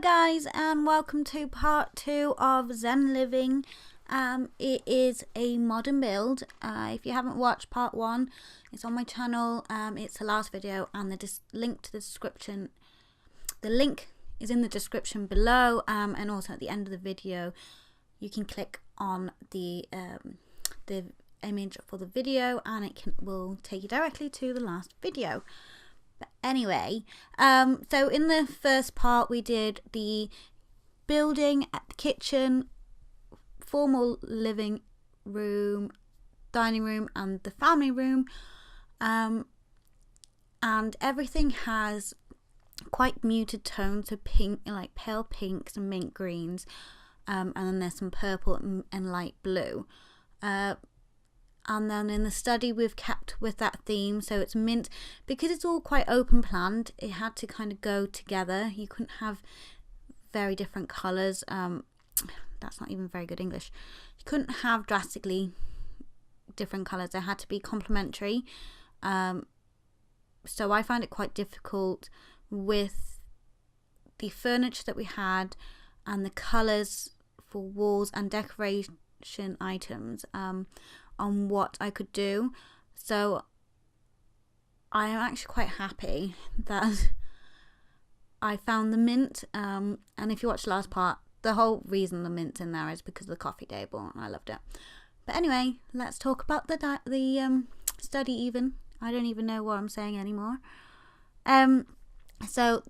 Hello guys, and welcome to part 2 of Zen Living. It is a modern build. If you haven't watched part 1, it's on my channel. It's the last video, and the link to the description. The link is in the description below, and also at the end of the video you can click on the image for the video, and it will take you directly to the last video. But anyway, so in the first part we did the building at the kitchen, formal living room, dining room, and the family room, and everything has quite muted tones, so pink, like pale pinks and mint greens, and then there's some purple and light blue. And then in the study we've kept with that theme, so it's mint. Because it's all quite open planned, it had to kind of go together. You couldn't have very different colours. That's not even very good English. You couldn't have drastically different colours. They had to be complementary. So I find it quite difficult with the furniture that we had and the colours for walls and decoration items, on what I could do. So I am actually quite happy that I found the mint, and if you watch the last part, the whole reason the mint's in there is because of the coffee table, and I loved it. But anyway, let's talk about the study even. I don't even know what I'm saying anymore. So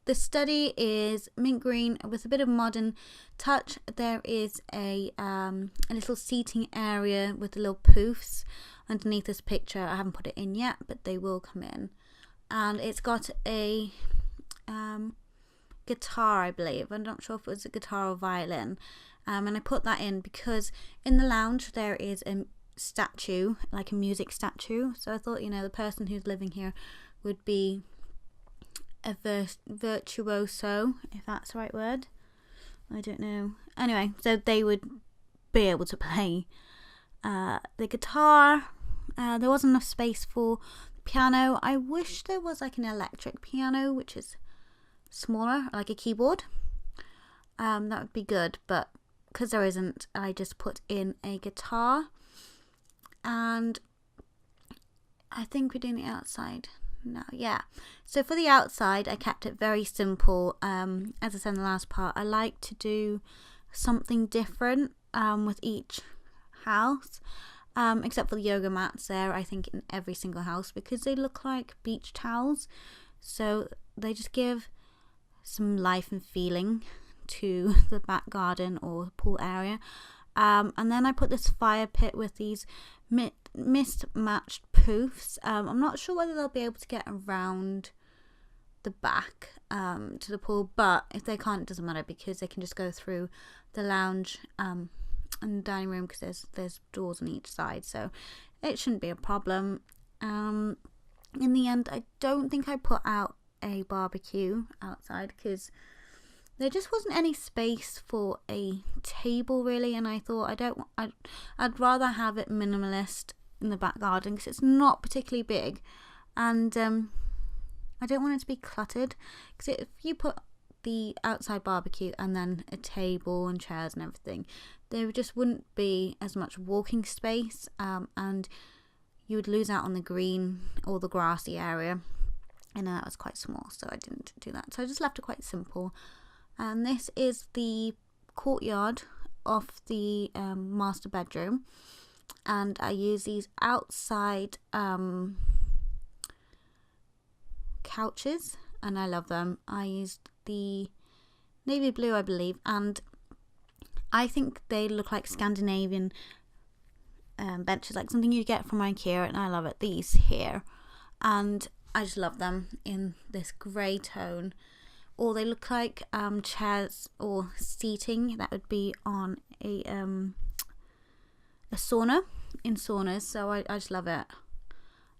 the study is mint green with a bit of modern touch. There is a little seating area with the little poofs underneath this picture. I haven't put it in yet, but they will come in. And it's got a guitar, I believe. I'm not sure if it was a guitar or violin. And I put that in because in the lounge there is a statue, like a music statue. So I thought, you know, the person who's living here would be a virtuoso, if that's the right word. I don't know. Anyway, so they would be able to play the guitar. There wasn't enough space for the piano. I wish there was like an electric piano, which is smaller, like a keyboard. That would be good, but because there isn't, I just put in a guitar. And I think we're doing the outside. No, yeah. So for the outside, I kept it very simple. As I said in the last part, I like to do something different with each house, except for the yoga mats there, I think, in every single house, because they look like beach towels. So they just give some life and feeling to the back garden or pool area. And then I put this fire pit with these mismatched poofs. I'm not sure whether they'll be able to get around the back to the pool, but if they can't, it doesn't matter, because they can just go through the lounge and the dining room, because there's doors on each side, so it shouldn't be a problem. In the end, I don't think I put out a barbecue outside because there just wasn't any space for a table really, and I thought I'd rather have it minimalist in the back garden because it's not particularly big, and I don't want it to be cluttered, because if you put the outside barbecue and then a table and chairs and everything, there just wouldn't be as much walking space, and you would lose out on the green or the grassy area, and that was quite small, so I didn't do that. So I just left it quite simple. And this is the courtyard of the master bedroom, and I use these outside couches, and I love them. I used the navy blue, I believe, and I think they look like Scandinavian benches, like something you get from IKEA, and I love it. These here, and I just love them in this grey tone. Or they look like chairs or seating that would be on a sauna, in saunas. So I just love it.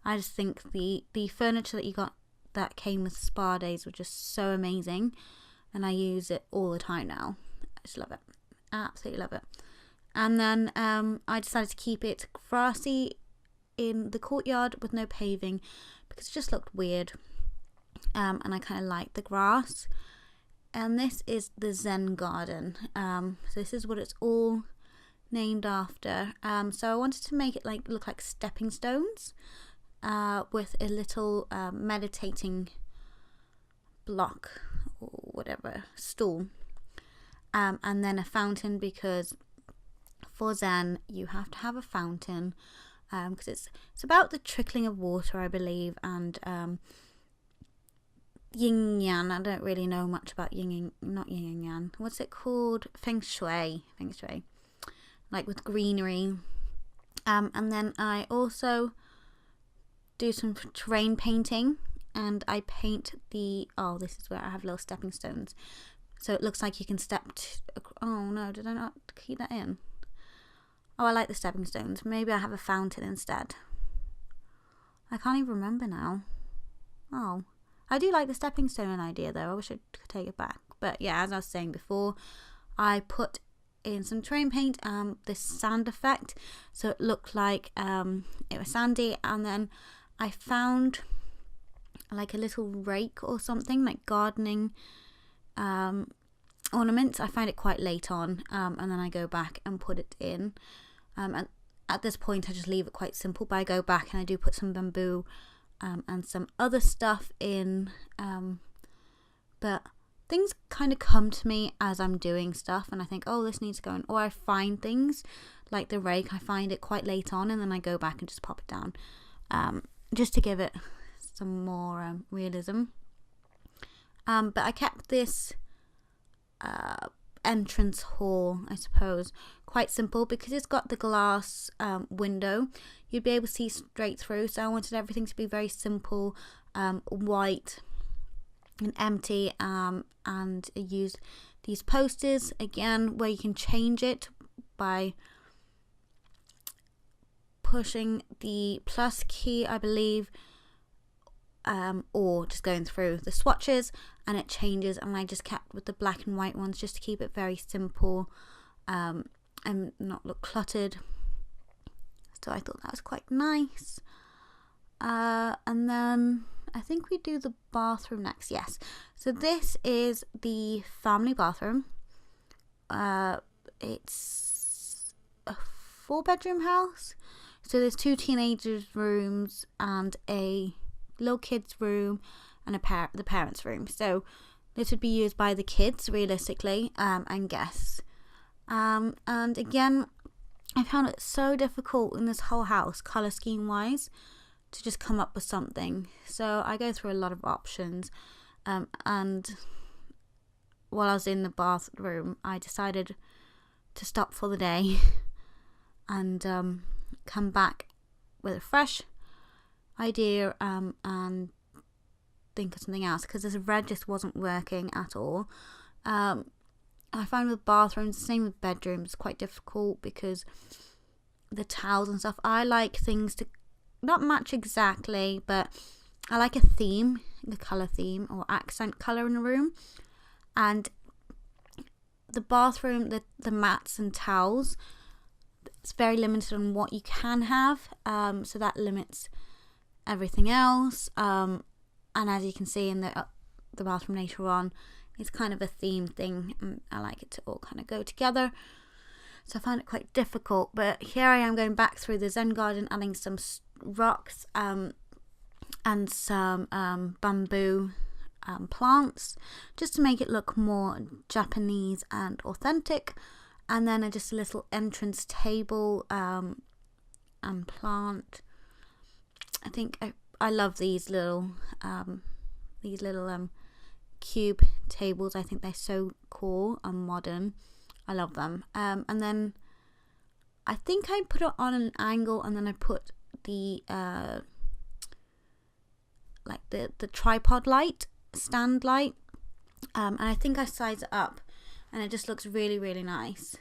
I just think the furniture that you got that came with spa days were just so amazing, and I use it all the time now. I just love it. Absolutely love it. And then I decided to keep it grassy in the courtyard with no paving because it just looked weird. And I kind of like the grass. and this is the Zen garden. So this is what it's all named after. So I wanted to make it like look like stepping stones, with a little meditating block or whatever, stool, and then a fountain, because for Zen you have to have a fountain, because it's about the trickling of water, I believe, and yin yang. I don't really know much about not yin and yang. What's it called? Feng shui, like with greenery. And then I also do some terrain painting, and I paint this is where I have little stepping stones, so it looks like you can step oh no, did I not keep that in? Oh, I like the stepping stones. Maybe I have a fountain instead. I can't even remember now. Oh, I do like the stepping stone idea though. I wish I could take it back. But yeah, as I was saying before, I put in some terrain paint, this sand effect, so it looked like it was sandy. And then I found like a little rake or something, like gardening ornaments. I find it quite late on, and then I go back and put it in. And at this point I just leave it quite simple, but I go back and I do put some bamboo and some other stuff in, but things kind of come to me as I'm doing stuff, and I think, oh, this needs to go in, or I find things like the rake, I find it quite late on, and then I go back and just pop it down, just to give it some more realism. But I kept this entrance hall, I suppose, quite simple, because it's got the glass window. You'd be able to see straight through, so I wanted everything to be very simple, white and empty, and I used these posters again where you can change it by pushing the plus key, I believe, or just going through the swatches, and it changes. And I just kept with the black and white ones just to keep it very simple, and not look cluttered. So I thought that was quite nice. And then I think we do the bathroom next. Yes, so this is the family bathroom. It's a 4-bedroom house, so there's 2 teenagers' rooms and a little kids' room and the parents' room. So this would be used by the kids realistically, and guests. And again, I found it so difficult in this whole house, colour scheme wise, to just come up with something. So I go through a lot of options, and while I was in the bathroom I decided to stop for the day and come back with a fresh idea, and think of something else, because this red just wasn't working at all. I find with bathrooms, the same with bedrooms, it's quite difficult because the towels and stuff, I like things to not match exactly, but I like a theme, the colour theme or accent colour in a room. And the bathroom, the mats and towels, it's very limited on what you can have, so that limits everything else. And as you can see in the bathroom later on, it's kind of a theme thing, and I like it to all kind of go together. So I find it quite difficult, but here I am going back through the Zen garden, adding some rocks and some bamboo plants, just to make it look more Japanese and authentic. And then just a little entrance table and plant. I think I love these little cube tables. I think they're so cool and modern. I love them. And then I think I put it on an angle, and then I put the like the tripod light, stand light, and I think I size it up, and it just looks really, really nice.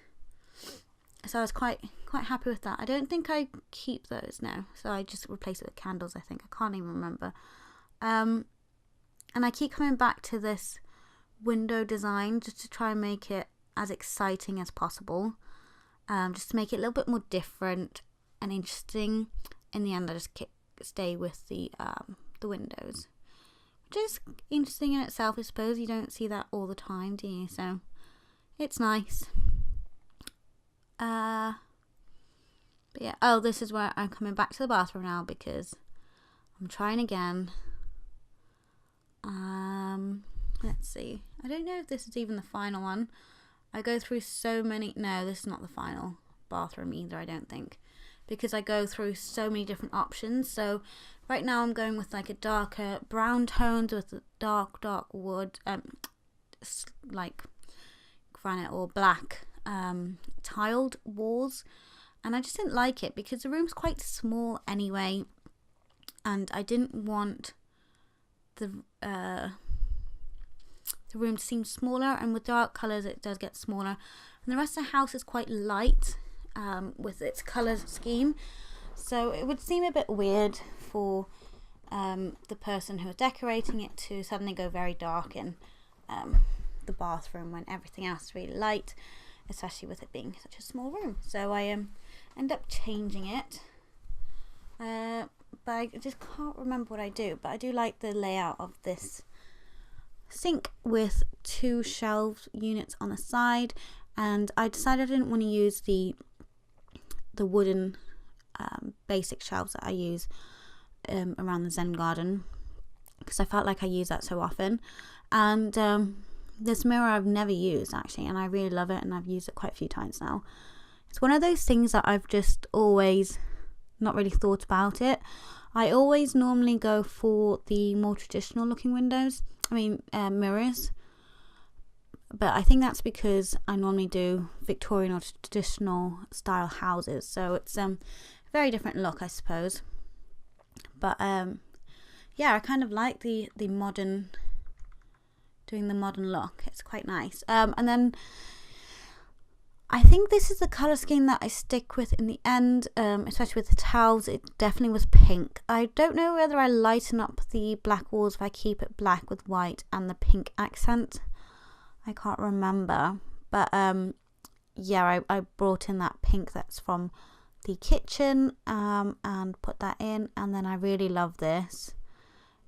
So I was quite happy with that. I don't think I keep those now, so I just replace it with candles, I think. I can't even remember. And I keep coming back to this window design just to try and make it as exciting as possible, just to make it a little bit more different and interesting. In the end, I just stay with the windows, just interesting in itself. I suppose you don't see that all the time, do you? So it's nice. But yeah, oh, this is where I'm coming back to the bathroom now because I'm trying again. Let's see. I don't know if this is even the final one. I go through so many. No, this is not the final bathroom either, I don't think, because I go through so many different options. So right now I'm going with like a darker brown tones with a dark wood, like granite or black tiled walls, and I just didn't like it because the room's quite small anyway, and I didn't want the room to seem smaller, and with dark colours it does get smaller, and the rest of the house is quite light with its colour scheme, so it would seem a bit weird for the person who is decorating it to suddenly go very dark in the bathroom when everything else is really light, especially with it being such a small room. So I end up changing it, but I just can't remember what I do. But I do like the layout of this sink with 2 shelf units on the side, and I decided I didn't want to use the wooden basic shelves that I use around the Zen garden, because I felt like I use that so often. And this mirror I've never used actually, and I really love it, and I've used it quite a few times now. It's one of those things that I've just always not really thought about it. I always normally go for the more traditional looking mirrors, but I think that's because I normally do Victorian or traditional style houses, so it's a very different look, I suppose. But yeah, I kind of like the modern, doing the modern look. It's quite nice. And then I think this is the colour scheme that I stick with in the end, especially with the towels. It definitely was pink. I don't know whether I lighten up the black walls if I keep it black with white and the pink accent. I can't remember. But yeah, I brought in that pink that's from the kitchen and put that in. And then I really love this.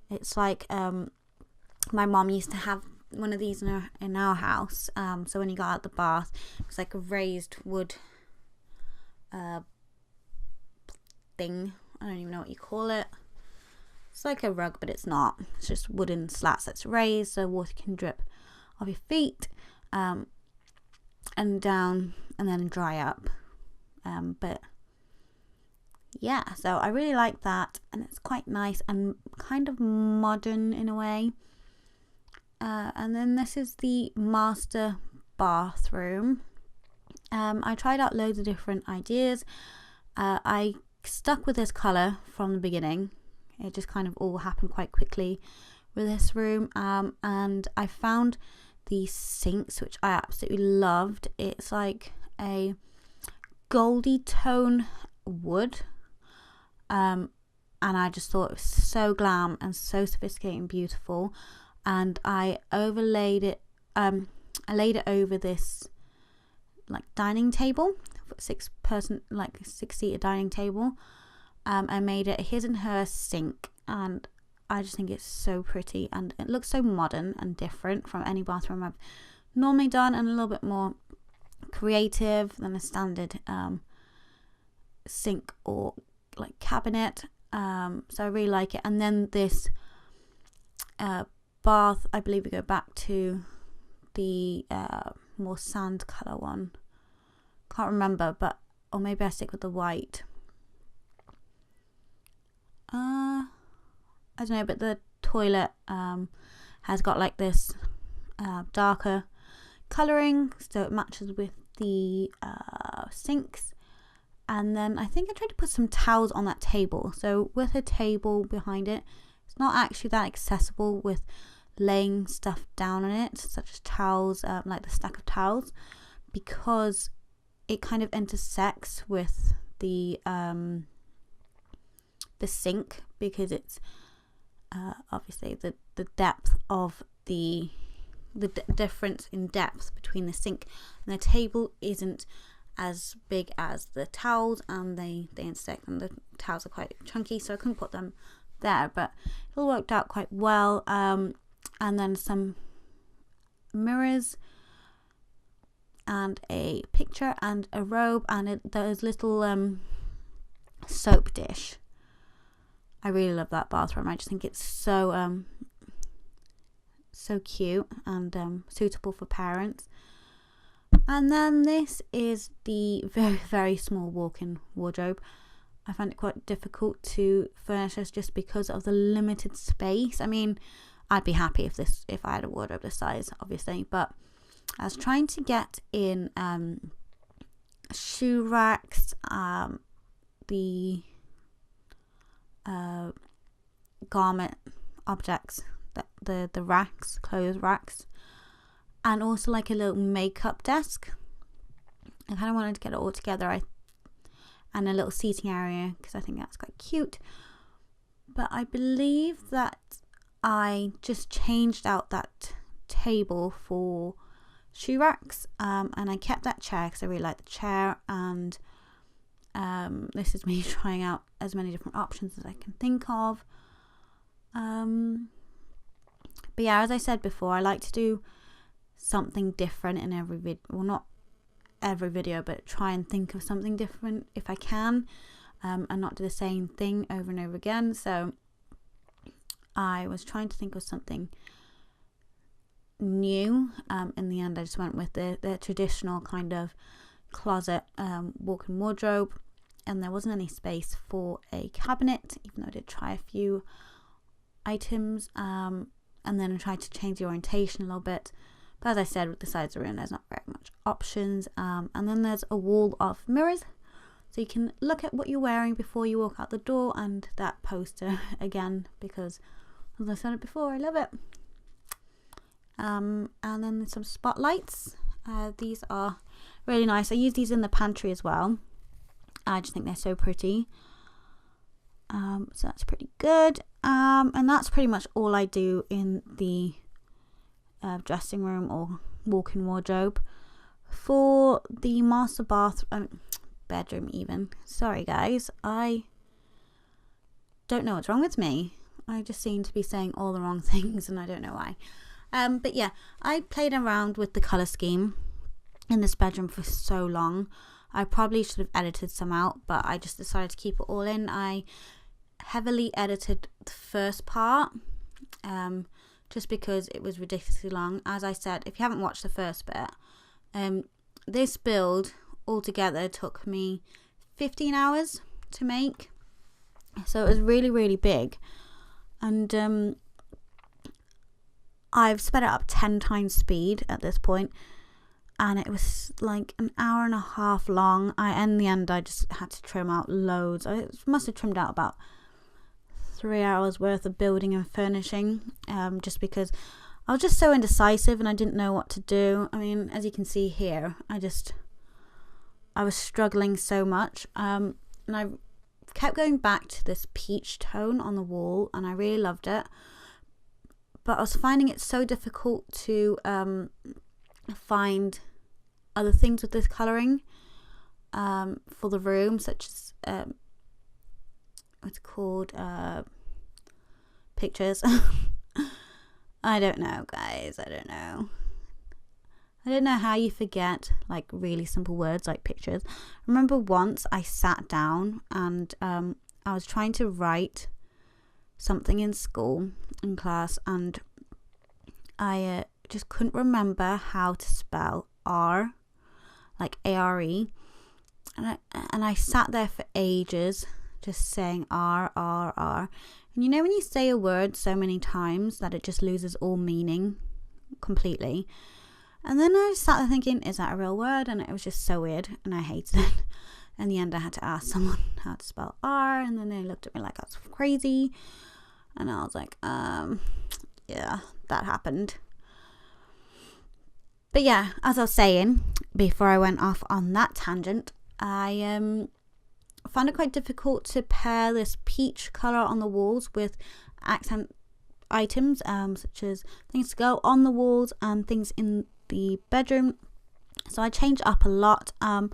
It's like my mom used to have one of these in our house, so when you got out the bath, it's like a raised wood thing. I don't even know what you call it. It's like a rug, but it's not. It's just wooden slats that's raised so water can drip off your feet and down and then dry up. But yeah, so I really like that, and it's quite nice and kind of modern in a way. And then this is the master bathroom. I tried out loads of different ideas. I stuck with this colour from the beginning. It just kind of all happened quite quickly with this room. And I found these sinks, which I absolutely loved. It's like a goldy tone wood. And I just thought it was so glam and so sophisticated and beautiful. And I overlaid it, I laid it over this like dining table, 6-seater dining table. I made it a his and her sink, and I just think it's so pretty, and it looks so modern and different from any bathroom I've normally done, and a little bit more creative than a standard sink or like cabinet. So I really like it. And then this bath, I believe we go back to the more sand colour one. Can't remember, but or maybe I stick with the white. I don't know, but the toilet has got like this darker colouring, so it matches with the sinks. And then I think I tried to put some towels on that table. So with a table behind it, it's not actually that accessible with laying stuff down on it, such as towels, like the stack of towels, because it kind of intersects with the sink, because it's obviously the depth of the difference in depth between the sink and the table isn't as big as the towels, and they intersect, and the towels are quite chunky, so I couldn't put them there, but it all worked out quite well. And then some mirrors and a picture and a robe, and there's little soap dish. I really love that bathroom. I just think it's so so cute and suitable for parents. And then this is the very, very small walk-in wardrobe. I find it quite difficult to furnish this just because of the limited space. I mean, I'd be happy if I had a wardrobe this size, obviously, but I was trying to get in shoe racks, the garment objects, the racks, clothes racks, and also like a little makeup desk. I kind of wanted to get it all together, and a little seating area, because I think that's quite cute. But I believe that I just changed out that table for shoe racks, and I kept that chair because I really like the chair, and this is me trying out as many different options as I can think of. But yeah, as I said before, I like to do something different in every video. Well, not every video, but try and think of something different if I can, and not do the same thing over and over again. So I was trying to think of something new. In the end, I just went with the traditional kind of closet walk-in wardrobe, and there wasn't any space for a cabinet, even though I did try a few items, and then I tried to change the orientation a little bit. But as I said, with the size of the room, there's not very much options. And then there's a wall of mirrors, so you can look at what you're wearing before you walk out the door, and that poster again, because as I said it before, I love it. And then there's some spotlights. These are really nice. I use these in the pantry as well. I just think they're so pretty. So that's pretty good. And that's pretty much all I do in the dressing room or walk-in wardrobe. For the master bedroom even. Sorry guys, I don't know what's wrong with me. I just seem to be saying all the wrong things, and I don't know why. But yeah, I played around with the colour scheme in this bedroom for so long. I probably should have edited some out, but I just decided to keep it all in. I heavily edited the first part, just because it was ridiculously long. As I said, if you haven't watched the first bit, this build altogether took me 15 hours to make. So it was really, really big. And I've sped it up 10 times speed at this point, and it was like an hour and a half long. In the end, I just had to trim out loads. I must have trimmed out about 3 hours worth of building and furnishing, just because I was just so indecisive and I didn't know what to do. I mean, as you can see here, I was struggling so much, and I kept going back to this peach tone on the wall, and I really loved it, but I was finding it so difficult to find other things with this colouring for the room, such as what's called pictures. I don't know, guys. I don't know how you forget like really simple words like pictures. I remember once I sat down and I was trying to write something in school, in class, and I just couldn't remember how to spell R, like A-R-E, and I sat there for ages just saying R, R, R. And you know when you say a word so many times that it just loses all meaning completely? And then I sat there thinking, is that a real word? And it was just so weird, and I hated it. In the end, I had to ask someone how to spell R, and then they looked at me like I was crazy. And I was like, yeah, that happened. But yeah, as I was saying, before I went off on that tangent, I found it quite difficult to pair this peach colour on the walls with accent items, such as things to go on the walls and things in the bedroom. So I changed up a lot, and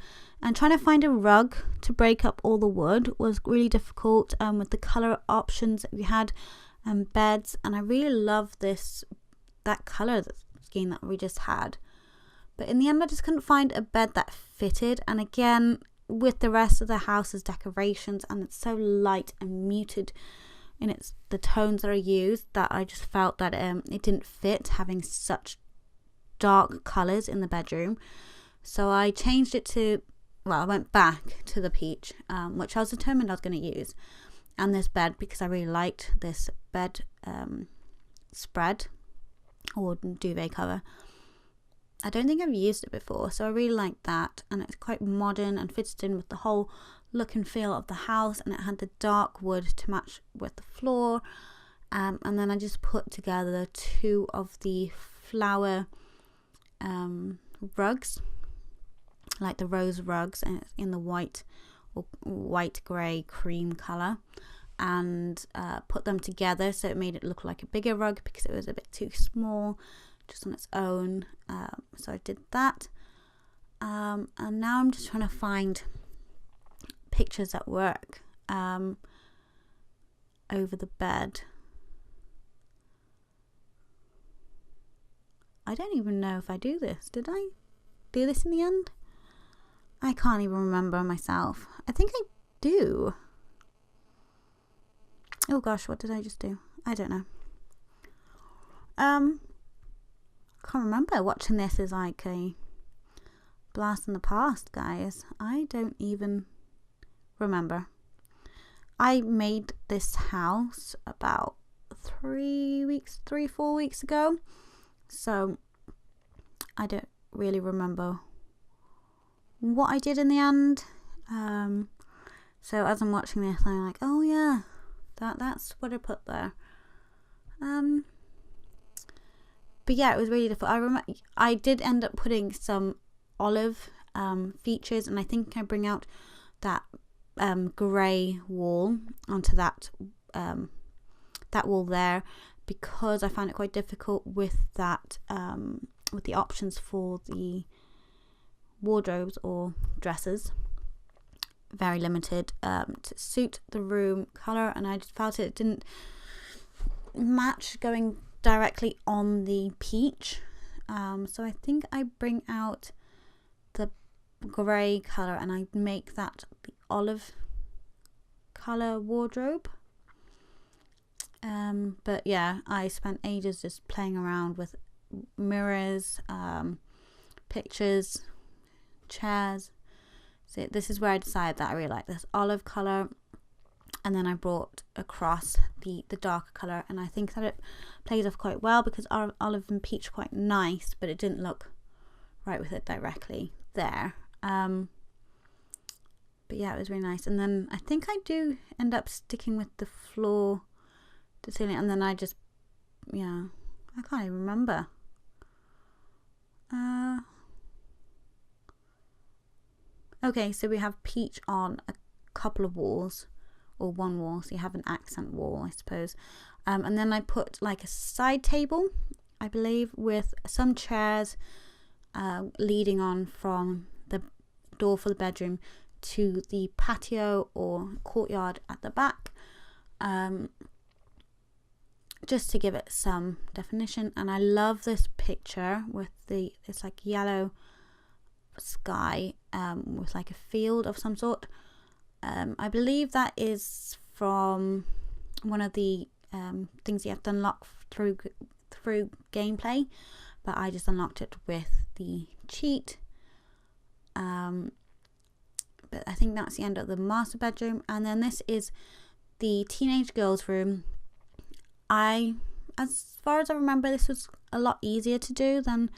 trying to find a rug to break up all the wood was really difficult with the colour options that we had, beds, and I really love that colour scheme that we just had. But in the end I just couldn't find a bed that fitted, and again with the rest of the house's decorations, and it's so light and muted in the tones that are used, that I just felt that it didn't fit having such dark colours in the bedroom. So I changed it to, well, I went back to the peach, which I was determined I was going to use, and this bed, because I really liked this bed spread or duvet cover. I don't think I've used it before, so I really like that, and it's quite modern and fits in with the whole look and feel of the house, and it had the dark wood to match with the floor, and then I just put together 2 of the flower rugs, like the rose rugs, and it's in the white or white grey cream colour, and put them together, so it made it look like a bigger rug because it was a bit too small just on its own. So I did that, and now I'm just trying to find pictures that work over the bed. I don't even know if I do this. Did I do this in the end? I can't even remember myself. I think I do. Oh gosh, what did I just do? I don't know. Can't remember. Watching this is like a blast in the past, guys. I don't even remember. I made this house about 3-4 weeks ago. So I don't really remember what I did in the end. So as I'm watching this, I'm like, oh yeah, that's what I put there. But yeah, it was really difficult. I did end up putting some olive features, and I think I bring out that grey wall onto that wall there, because I found it quite difficult with that with the options for the wardrobes or dresses. Very limited to suit the room colour, and I just felt it didn't match going directly on the peach. So I think I bring out the grey colour and I make that the olive colour wardrobe. But yeah, I spent ages just playing around with mirrors, pictures, chairs. So this is where I decided that I really like this olive colour, and then I brought across the darker colour, and I think that it plays off quite well, because olive and peach are quite nice, but it didn't look right with it directly there. But yeah, it was really nice. And then I think I do end up sticking with the floor to ceiling, and then I just, yeah, I can't even remember. Okay, so we have peach on a couple of walls, or one wall, so you have an accent wall, I suppose. And then I put like a side table, I believe, with some chairs leading on from the door for the bedroom to the patio or courtyard at the back, just to give it some definition. And I love this picture with it's like yellow sky with like a field of some sort. I believe that is from one of the things you have to unlock through gameplay, but I just unlocked it with the cheat. But I think that's the end of the master bedroom, and then this is the teenage girls' room. As far as I remember, this was a lot easier to do than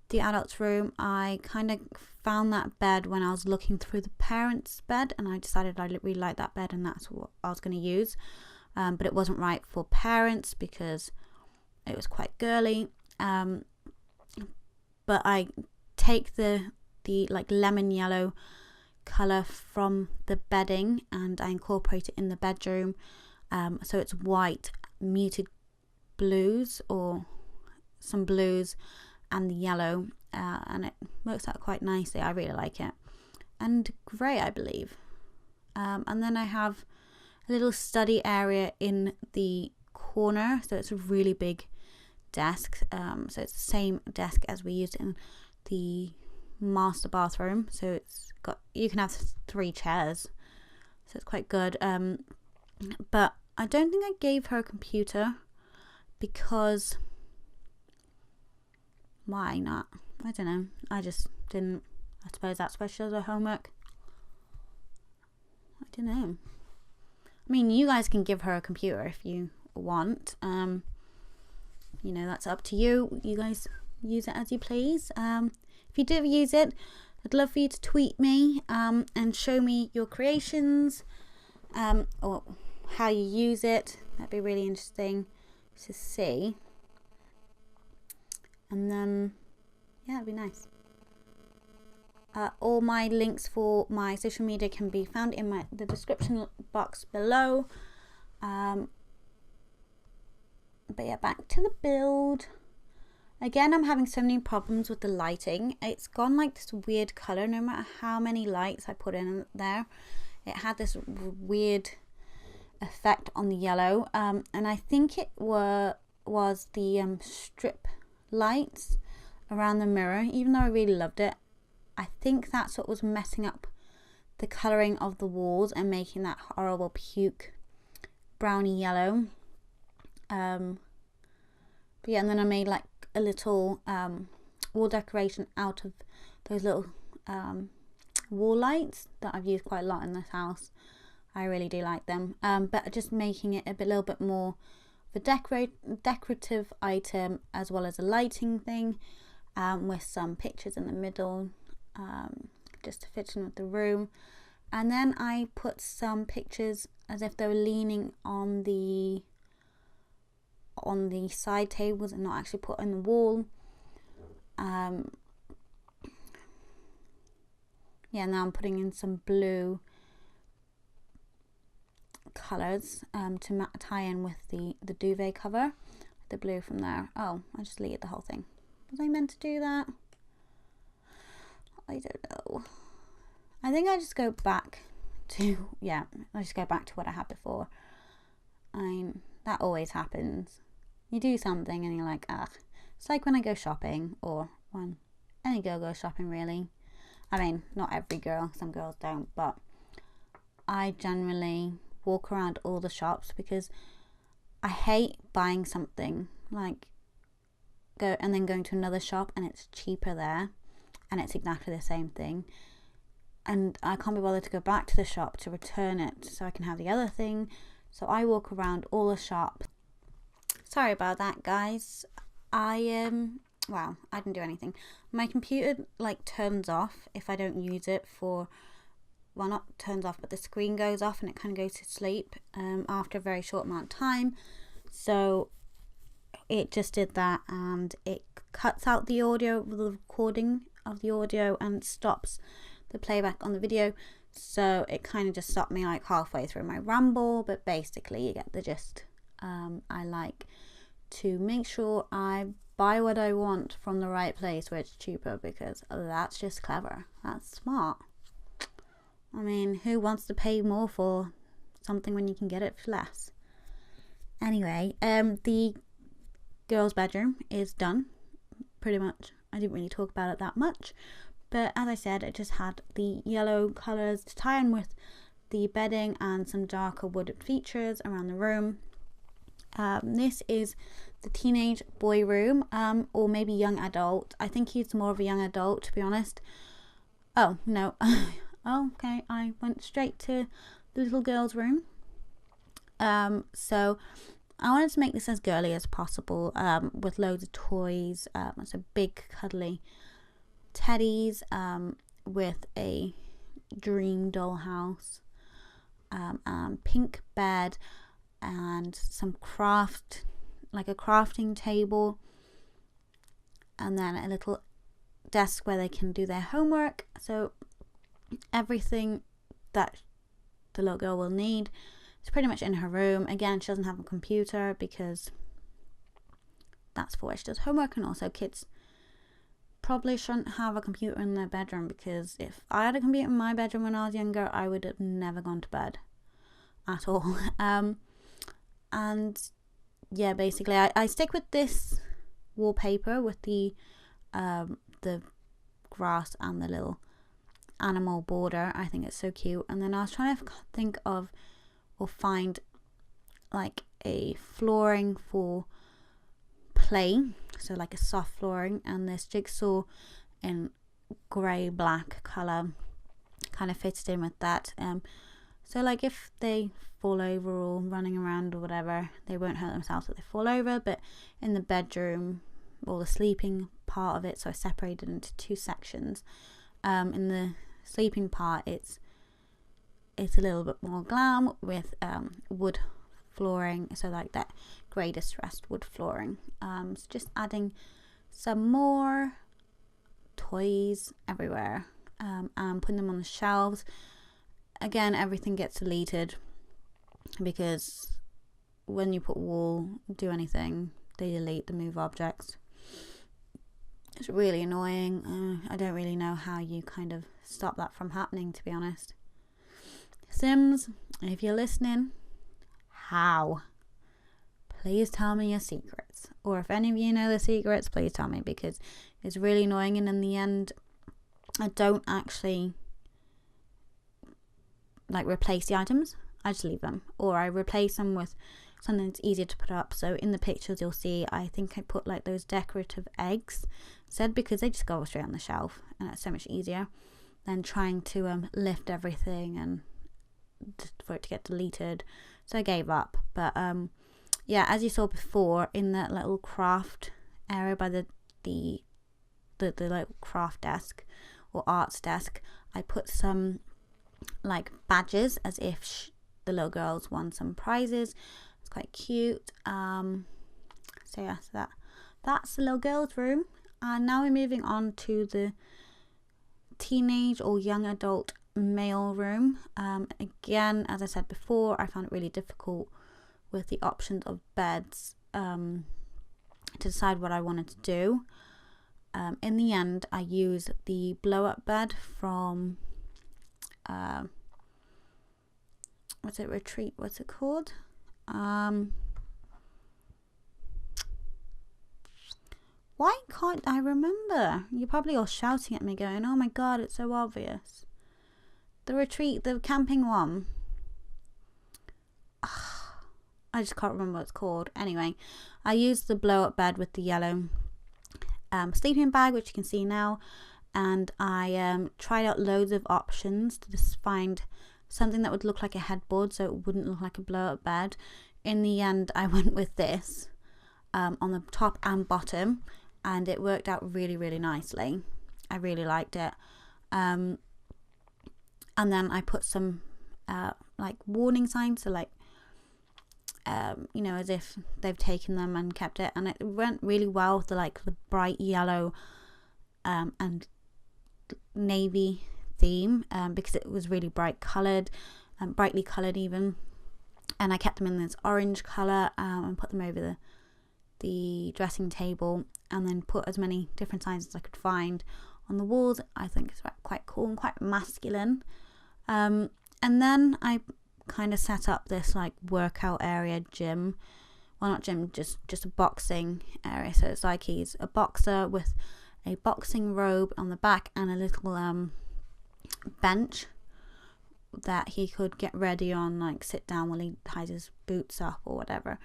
the adults' room. I kind of found that bed when I was looking through the parents' bed, and I decided I really liked that bed, and that's what I was going to use. But it wasn't right for parents because it was quite girly. But I take the like lemon yellow colour from the bedding and I incorporate it in the bedroom. So it's white, muted blues, or some blues, and the yellow and it works out quite nicely. I really like it. And grey, I believe. And then I have a little study area in the corner, so it's a really big desk. So it's the same desk as we used in the master bathroom. So it's got, you can have 3 chairs, so it's quite good. But I don't think I gave her a computer because why not? I don't know. I just didn't. I suppose that's where she does her homework. I don't know. I mean, you guys can give her a computer if you want. You know, that's up to you. You guys use it as you please. If you do use it, I'd love for you to tweet me and show me your creations or how you use it. That'd be really interesting to see. And then, yeah, it'd be nice. All my links for my social media can be found in the description box below. But yeah, back to the build. Again, I'm having so many problems with the lighting. It's gone like this weird color no matter how many lights I put in there. It had this weird effect on the yellow. And I think it was the strip lights around the mirror. Even though I really loved it, I think that's what was messing up the colouring of the walls and making that horrible puke browny yellow. But yeah, and then I made like a little wall decoration out of those little wall lights that I've used quite a lot in this house. I really do like them. But just making it a little bit more of a decorative item as well as a lighting thing, with some pictures in the middle. Just to fit in with the room. And then I put some pictures as if they were leaning on the side tables and not actually put on the wall. Yeah, now I'm putting in some blue colours to tie in with the duvet cover, the blue from there. Oh, I just deleted the whole thing. Was I meant to do that? I don't know. I think I just go back to, yeah, I just go back to what I had before. That always happens. You do something and you're like, ugh. It's like when I go shopping, or when any girl goes shopping really. I mean, not every girl, some girls don't, but I generally walk around all the shops because I hate buying something, like and then going to another shop and it's cheaper there. And it's exactly the same thing, and I can't be bothered to go back to the shop to return it so I can have the other thing. So I walk around all the shops. Sorry about that, guys. Well, I didn't do anything. My computer like turns off if I don't use it for, well, not turns off, but the screen goes off and it kind of goes to sleep after a very short amount of time. So it just did that, and it cuts out the audio, the recording of the audio, and stops the playback on the video. So it kind of just stopped me like halfway through my ramble, but basically you get the gist. I like to make sure I buy what I want from the right place where it's cheaper, because that's just clever. That's smart. I mean, who wants to pay more for something when you can get it for less? Anyway, the girls' bedroom is done pretty much. I didn't really talk about it that much, but as I said, it just had the yellow colours to tie in with the bedding and some darker wooded features around the room. This is the teenage boy room, or maybe young adult. I think he's more of a young adult, to be honest. Oh no. Oh, okay, I went straight to the little girl's room. So I wanted to make this as girly as possible, with loads of toys. So big cuddly teddies, with a dream dollhouse, pink bed, and some like a crafting table, and then a little desk where they can do their homework. So everything that the little girl will need is pretty much in her room. Again, she doesn't have a computer because that's for where she does homework, and also kids probably shouldn't have a computer in their bedroom, because if I had a computer in my bedroom when I was younger, I would have never gone to bed at all. And yeah, basically I stick with this wallpaper with the grass and the little animal border. I think it's so cute. And then I was trying to think of or find like a flooring for play, so like a soft flooring, and this jigsaw in grey black colour kind of fitted in with that. So like if they fall over or running around or whatever, they won't hurt themselves if they fall over. But in the bedroom or the sleeping part of it, so I separated into two sections. In the sleeping part, it's a little bit more glam with wood flooring, so like that grey distressed wood flooring. So just adding some more toys everywhere, and putting them on the shelves. Again, everything gets deleted because when you put do anything, they delete the move objects. It's really annoying. I don't really know how you kind of stop that from happening, to be honest. Sims, if you're listening, how? Please tell me your secrets. Or if any of you know the secrets, please tell me, because it's really annoying, and in the end, I don't actually like replace the items. I just leave them, or I replace them with something that's easier to put up. So in the pictures you'll see, I think I put like those decorative eggs instead, because they just go straight on the shelf, and it's so much easier than trying to lift everything and for it to get deleted. So I gave up. But yeah, as you saw before, in that little craft area by the little craft desk or arts desk, I put some like badges as if the little girls won some prizes. It's quite cute. So yeah, so that's the little girls' room. And now we're moving on to the teenage or young adult male room. Again, as I said before, I found it really difficult with the options of beds to decide what I wanted to do. In the end, I used the blow-up bed from Retreat, what's it called? Why can't I remember? You're probably all shouting at me going, oh my god, it's so obvious. The Retreat, the camping one. I just can't remember what it's called. Anyway, I used the blow up bed with the yellow sleeping bag, which you can see now. And I tried out loads of options to just find something that would look like a headboard, so it wouldn't look like a blow up bed. In the end, I went with this on the top and bottom, and it worked out really, really nicely. I really liked it. And then I put some like warning signs, so like you know, as if they've taken them and kept it, and it went really well with the bright yellow and navy theme, because it was really bright coloured, brightly coloured even, and I kept them in this orange colour, and put them over the dressing table, and then put as many different signs as I could find on the walls. I think it's quite cool and quite masculine. And then I kind of set up this like workout area, gym, well not gym, just a boxing area. So it's like he's a boxer with a boxing robe on the back and a little bench that he could get ready on, like sit down while he ties his boots up or whatever.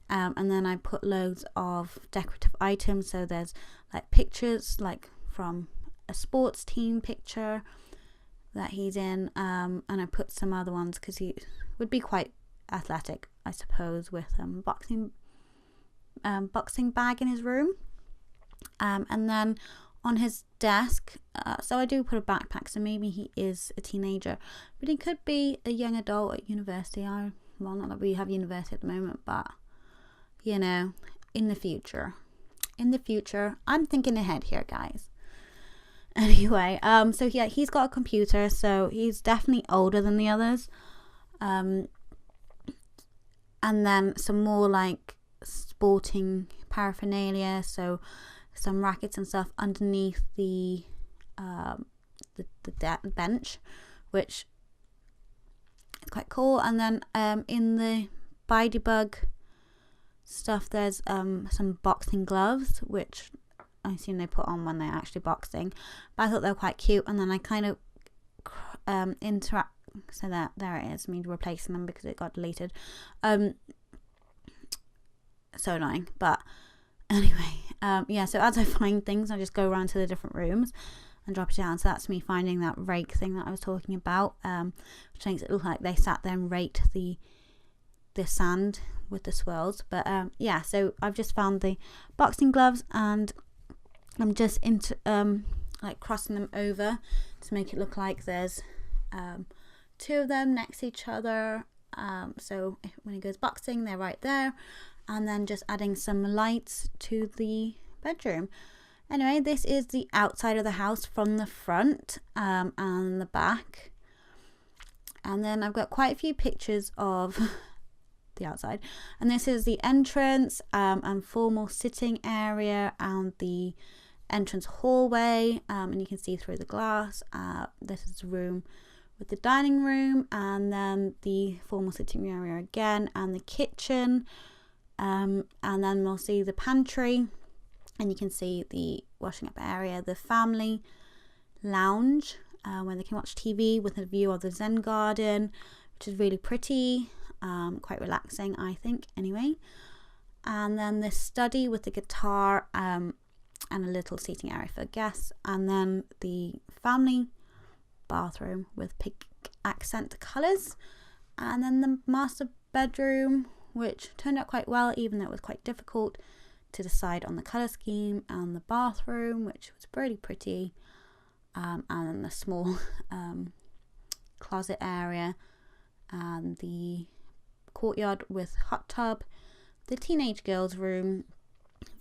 And then I put loads of decorative items, so there's like pictures like from a sports team picture that he's in, and I put some other ones because he would be quite athletic, I suppose, with boxing bag in his room. And then on his desk, so I do put a backpack, so maybe he is a teenager, but he could be a young adult at university. Well, not that we have university at the moment, but you know, in the future, I'm thinking ahead here, guys. Anyway, so yeah, he's got a computer, so he's definitely older than the others. And then some more like sporting paraphernalia, so some rackets and stuff underneath the bench, which is quite cool. And then in the Bidybug stuff, there's some boxing gloves, which I assume they put on when they're actually boxing, but I thought they were quite cute. And then I kind of interact, so that there it is, me replacing them because it got deleted. So annoying, but anyway, yeah, so as I find things, I just go around to the different rooms and drop it down. So that's me finding that rake thing that I was talking about, which makes it look like they sat there and raked the sand with the swirls. But yeah, so I've just found the boxing gloves, and I'm just into like crossing them over to make it look like there's two of them next to each other. So when it goes boxing, they're right there. And then just adding some lights to the bedroom. Anyway, this is the outside of the house from the front and the back. And then I've got quite a few pictures of the outside. And this is the entrance and formal sitting area and the entrance hallway. And you can see through the glass. This is the room with the dining room, and then the formal sitting area again, and the kitchen. And then we'll see the pantry, and you can see the washing up area, the family lounge where they can watch TV with a view of the Zen garden, which is really pretty, quite relaxing, I think, anyway. And then the study with the guitar and a little seating area for guests, and then the family bathroom with pink accent colours, and then the master bedroom, which turned out quite well, even though it was quite difficult to decide on the colour scheme, and the bathroom, which was pretty pretty, and then the small closet area, and the courtyard with hot tub, the teenage girls room,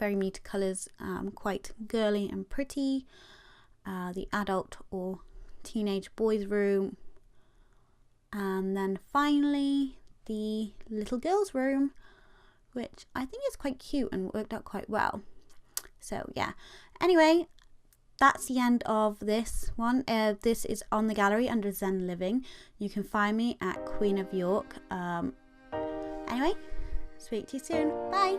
very muted colours, quite girly and pretty, the adult or teenage boys room, and then finally the little girls room, which I think is quite cute and worked out quite well. So yeah, anyway, that's the end of this one. This is on the gallery under Zen Living. You can find me at Queen of York. Anyway, speak to you soon. Bye.